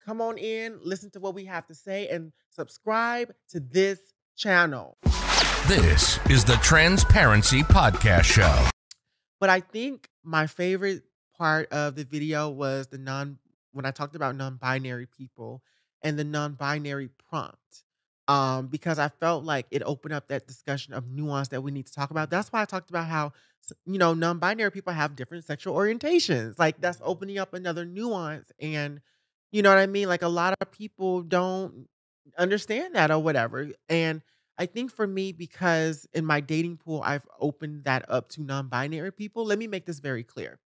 come on in, listen to what we have to say, and subscribe to this channel. This is the Transparency Podcast Show. But I think my favorite part of the video was when I talked about non-binary people and the non-binary prompt. Because I felt like it opened up that discussion of nuance that we need to talk about. That's why I talked about how, non-binary people have different sexual orientations. Like, that's opening up another nuance. And you know what I mean? Like, a lot of people don't understand that or whatever. And I think for me, because in my dating pool, I've opened that up to non-binary people. Let me make this very clear.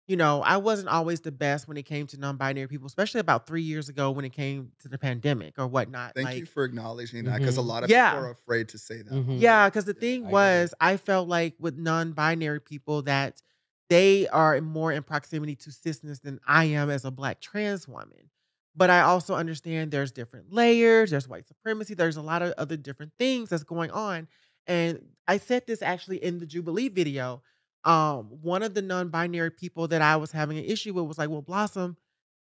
I wasn't always the best when it came to non-binary people, especially about 3 years ago when it came to the pandemic or whatnot. Thank you for acknowledging that, because a lot of Yeah. people are afraid to say that. Yeah, because the thing was, I felt like with non-binary people that they are more in proximity to cisness than I am as a Black trans woman. But I also understand there's different layers, there's white supremacy, there's a lot of other different things that's going on. And I said this actually in the Jubilee video. One of the non-binary people that I was having an issue with was like, well, Blossom,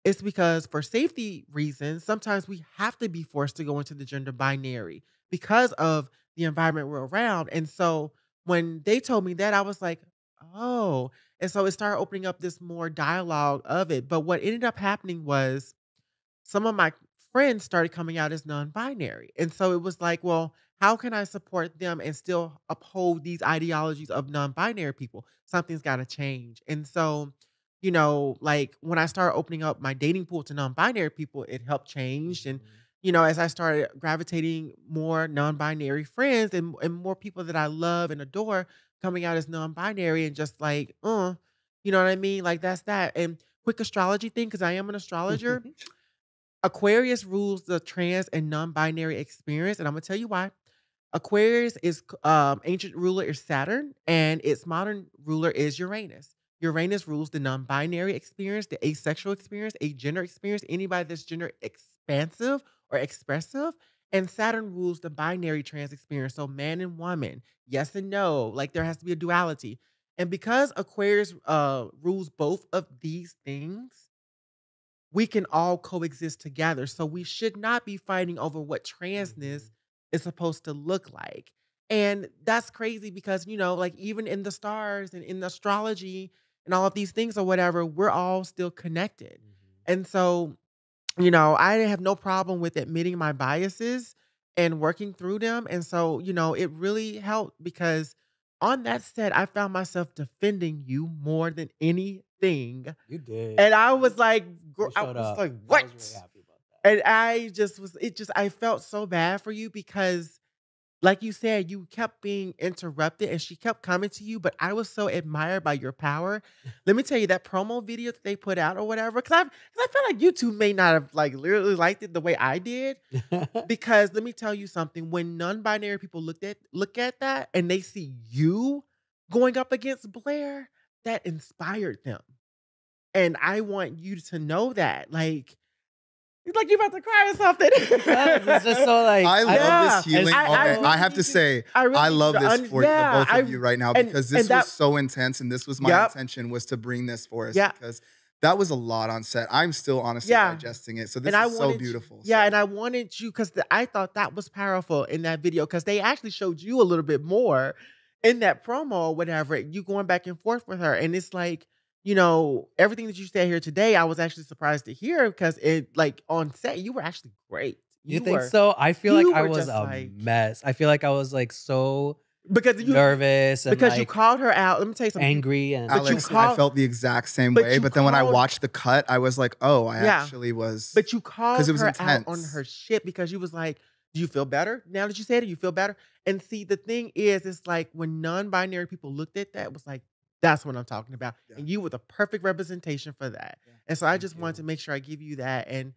it's because for safety reasons, sometimes we have to be forced to go into the gender binary because of the environment we're around. And so when they told me that, I was like, oh. And so it started opening up this more dialogue of it. But what ended up happening was some of my friends started coming out as non-binary. And so it was like, well, how can I support them and still uphold these ideologies of non-binary people? Something's got to change. And so, like when I started opening up my dating pool to non-binary people, it helped change. And, as I started gravitating more non-binary friends and more people that I love and adore coming out as non-binary and just like, you know what I mean? Like that's that. And quick astrology thing, because I am an astrologer. Aquarius rules the trans and non-binary experience, and I'm gonna tell you why. Aquarius is ancient ruler is Saturn, and its modern ruler is Uranus. Uranus rules the non-binary experience, the asexual experience, agender experience, anybody that's gender expansive or expressive, and Saturn rules the binary trans experience, so man and woman, yes and no, like there has to be a duality. And because Aquarius rules both of these things, we can all coexist together. So we should not be fighting over what transness is supposed to look like. And that's crazy because, like even in the stars and in the astrology and all of these things or whatever, we're all still connected. And so, I have no problem with admitting my biases and working through them. And so, it really helped because on that set, I found myself defending you more than anything. You did. And I was like, You I showed was up. like, I what? was really happy about that. And I felt so bad for you because, like you said, you kept being interrupted and she kept coming to you, but I was so admired by your power. Let me tell you, that promo video that they put out or whatever, because I feel like you two may not have like literally liked it the way I did. Because let me tell you something, when non-binary people look at that and they see you going up against Blair, that inspired them. And I want you to know that. Like you're about to cry or something. It's just so like I love this healing. I have to really say, really I love this for the both of you right now, because this that- was so intense, and this was my intention, was to bring this for us, because that was a lot on set. I'm still honestly digesting it. So this is so beautiful. And I wanted you, because I thought that was powerful in that video, because they actually showed you a little bit more in that promo or whatever, you going back and forth with her. And it's like, everything that you said here today, I was actually surprised to hear, because it, like, on set, you were actually great. You think so? I feel like I was a mess. I feel like I was like so nervous and because you called her out. Let me tell you something. Angry and Alex, I felt the exact same way. But then when I watched the cut, I was like, oh, I actually was. But you called her out on her shit because you was like, do you feel better now that you said it? You feel better? And see, the thing is, it's like when non-binary people looked at that, it was like, that's what I'm talking about. Yeah. And you were the perfect representation for that. Yeah. And so I just wanted to make sure I give you that. And,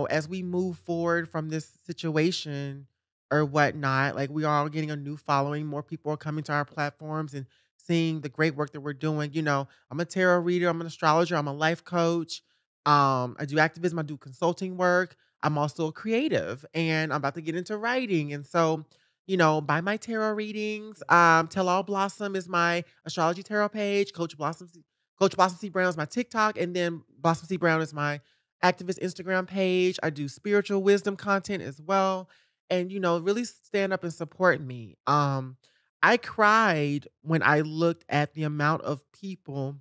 as we move forward from this situation or whatnot, like we are all getting a new following. More people are coming to our platforms and seeing the great work that we're doing. I'm a tarot reader. I'm an astrologer. I'm a life coach. I do activism. I do consulting work. I'm also a creative, and I'm about to get into writing. And so, buy my tarot readings. Tell All Blossom is my astrology tarot page. Coach Blossom C. Brown is my TikTok, and then Blossom C. Brown is my activist Instagram page. I do spiritual wisdom content as well. And, really stand up and support me. I cried when I looked at the amount of people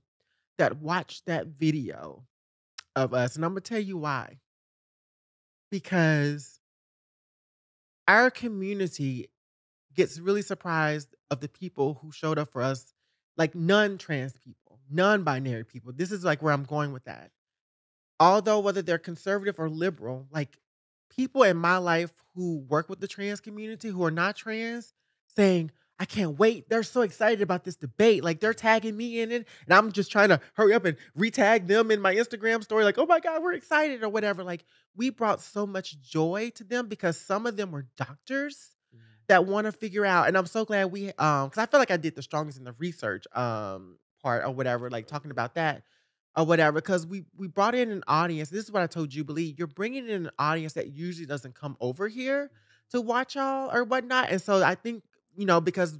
that watched that video of us. And I'm going to tell you why. Because our community gets really surprised of the people who showed up for us, like non-trans people, non-binary people. This is like where I'm going with that. Although whether they're conservative or liberal, like people in my life who work with the trans community who are not trans saying, I can't wait. They're so excited about this debate. Like they're tagging me in it. And I'm just trying to hurry up and retag them in my Instagram story. Like, oh my God, we're excited or whatever. Like we brought so much joy to them because some of them were doctors that want to figure out. And I'm so glad because I feel like I did the strongest in the research part or whatever, like talking about that or whatever, because we brought in an audience. This is what I told Jubilee. You're bringing in an audience that usually doesn't come over here to watch y'all or whatnot. And so I think, because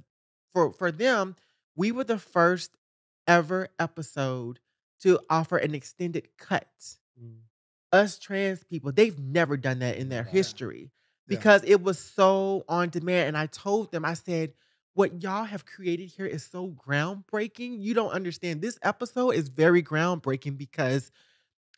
for them, we were the first ever episode to offer an extended cut. Us trans people, they've never done that in their history because it was so on demand. And I told them, I said, what y'all have created here is so groundbreaking. You don't understand. This episode is very groundbreaking because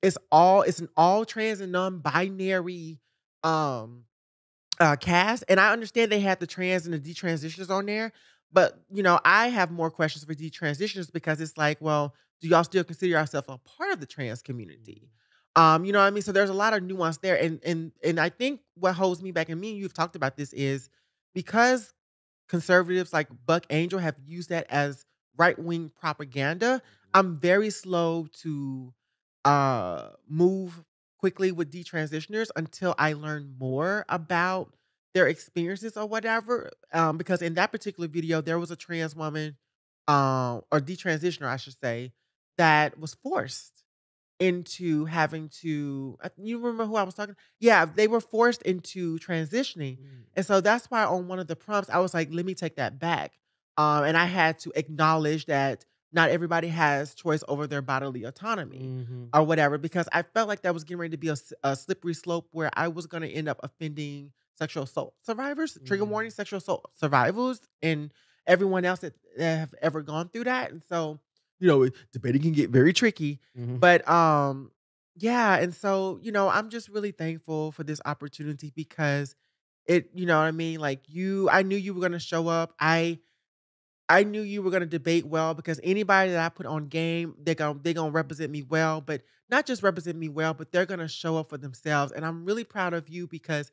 it's an all trans and non-binary cast. And I understand they had the trans and the detransitioners on there, but I have more questions for detransitioners because it's like, well, do y'all still consider yourself a part of the trans community? You know what I mean? So there's a lot of nuance there. And I think what holds me back, and me and you've talked about this, is because conservatives like Buck Angel have used that as right-wing propaganda, I'm very slow to move quickly with detransitioners until I learn more about their experiences or whatever. Because in that particular video, there was a trans woman, or detransitioner, I should say, that was forced into having to, you remember who I was talking? Yeah, they were forced into transitioning. And so that's why on one of the prompts, I was like, let me take that back. And I had to acknowledge that not everybody has choice over their bodily autonomy or whatever, because I felt like that was getting ready to be a slippery slope where I was going to end up offending sexual assault survivors, trigger warning, sexual assault survivors, and everyone else that have ever gone through that. And so, debating can get very tricky, but yeah. And so, I'm just really thankful for this opportunity because you know what I mean? Like I knew you were going to show up. I knew you were going to debate well because anybody that I put on game, they're going to represent me well, but not just represent me well, but they're going to show up for themselves. And I'm really proud of you because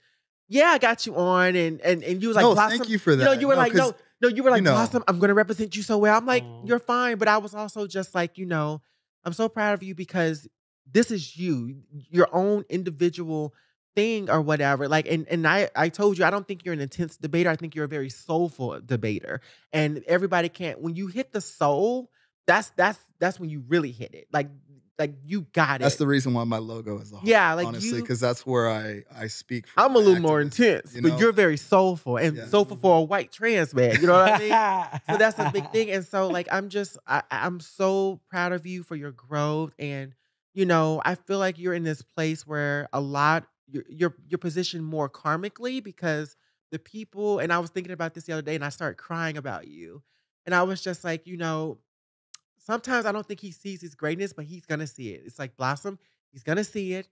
I got you on and you was like, no, Blossom. Thank you for that. You were like, you were like, Blossom, I'm going to represent you so well. I'm like, you're fine. But I was also just like, I'm so proud of you because this is your own individual thing or whatever. Like, and I told you, I don't think you're an intense debater. I think you're a very soulful debater. And everybody can't, when you hit the soul, that's when you really hit it. Like you got it. That's the reason why my logo is a heart. Yeah, like honestly, because that's where I speak from. I'm a little more intense, but you're very soulful and soulful for a white trans man. You know what I mean? So that's a big thing. And so like I'm so proud of you for your growth. And I feel like you're in this place where you're positioned more karmically because the people, and I was thinking about this the other day and I started crying about you. And I was just like, sometimes I don't think he sees his greatness, but he's going to see it. It's like Blossom, he's going to see it.